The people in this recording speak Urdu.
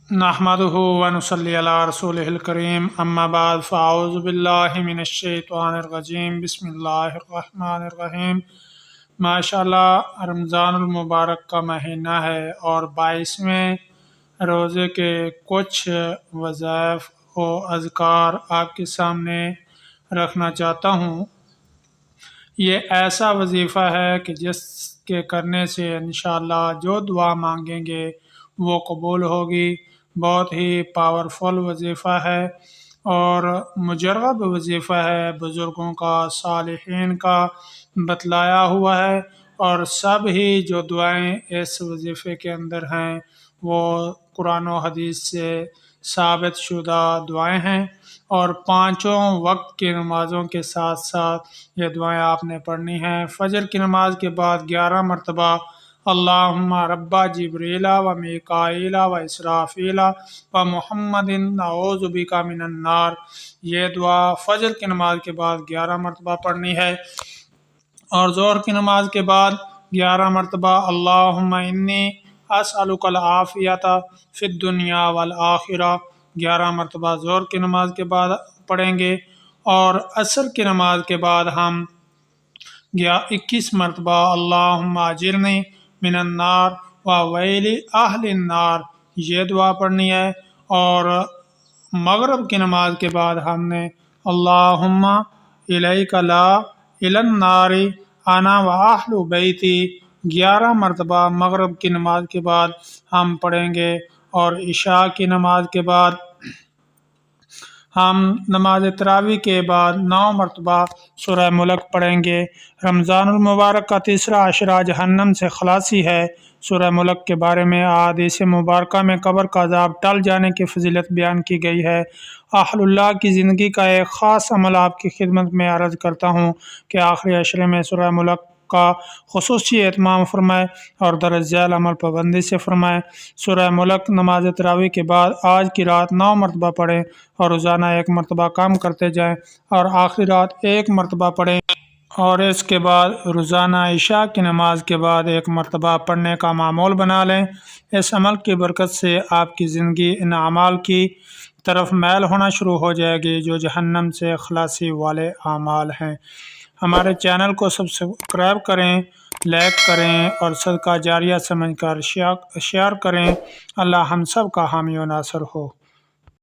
نحمدہ و نصلی علی رسولہ الکریم اما بعد فاعوذ باللہ من الشیطان الرجیم بسم اللہ الرحمن الرحیم۔ ماشاءاللہ رمضان المبارک کا مہینہ ہے اور 22ویں روزے کے کچھ وظائف و اذکار آپ کے سامنے رکھنا چاہتا ہوں۔ یہ ایسا وظیفہ ہے کہ جس کے کرنے سے انشاءاللہ جو دعا مانگیں گے وہ قبول ہوگی۔ بہت ہی پاورفل وظیفہ ہے اور مجرب وظیفہ ہے، بزرگوں کا، صالحین کا بتلایا ہوا ہے، اور سب ہی جو دعائیں اس وظیفے کے اندر ہیں وہ قرآن و حدیث سے ثابت شدہ دعائیں ہیں، اور 5 وقت کی نمازوں کے ساتھ ساتھ یہ دعائیں آپ نے پڑھنی ہیں۔ فجر کی نماز کے بعد 11 مرتبہ اللہم رب جبریل و میکائیل و اسرافیل و محمد نعوذ بک من النار، یہ دعا فجر کی نماز کے بعد 11 مرتبہ پڑھنی ہے، اور ظہر کی نماز کے بعد 11 مرتبہ اللہم انی اسألک العافیۃ فی الدنیا والآخرہ 11 مرتبہ ظہر کی نماز کے بعد پڑھیں گے، اور عصر کی نماز کے بعد ہم 21 مرتبہ اللہم اجرنی من النار و ویل اہل النار یہ دعا پڑھنی ہے، اور مغرب کی نماز کے بعد ہم نے اللہم الیک لا الی النار انا و اہل بیتی 11 مرتبہ مغرب کی نماز کے بعد ہم پڑھیں گے، اور عشاء کی نماز کے بعد ہم نماز تراویح کے بعد 9 مرتبہ سورہ ملک پڑھیں گے۔ رمضان المبارک کا تیسرا عشرہ جہنم سے خلاصی ہے۔ سورہ ملک کے بارے میں احادیث مبارکہ میں قبر کا عذاب ٹل جانے کی فضیلت بیان کی گئی ہے۔ اہل اللہ کی زندگی کا ایک خاص عمل آپ کی خدمت میں عرض کرتا ہوں کہ آخری عشرے میں سورہ ملک کا خصوصی اہتمام فرمائے اور درج ذیل عمل پابندی سے فرمائے۔ سورہ ملک نماز تراویح کے بعد آج کی رات 9 مرتبہ پڑھیں، اور روزانہ 1 مرتبہ کم کرتے جائیں، اور آخری رات 1 مرتبہ پڑھیں، اور اس کے بعد روزانہ عشاء کی نماز کے بعد 1 مرتبہ پڑھنے کا معمول بنا لیں۔ اس عمل کی برکت سے آپ کی زندگی ان اعمال کی طرف میل ہونا شروع ہو جائے گی جو جہنم سے خلاصی والے اعمال ہیں۔ ہمارے چینل کو سبسکرائب کریں، لائک کریں، اور صدقہ جاریہ سمجھ کر شیئر کریں۔ اللہ ہم سب کا حامی و ناصر ہو۔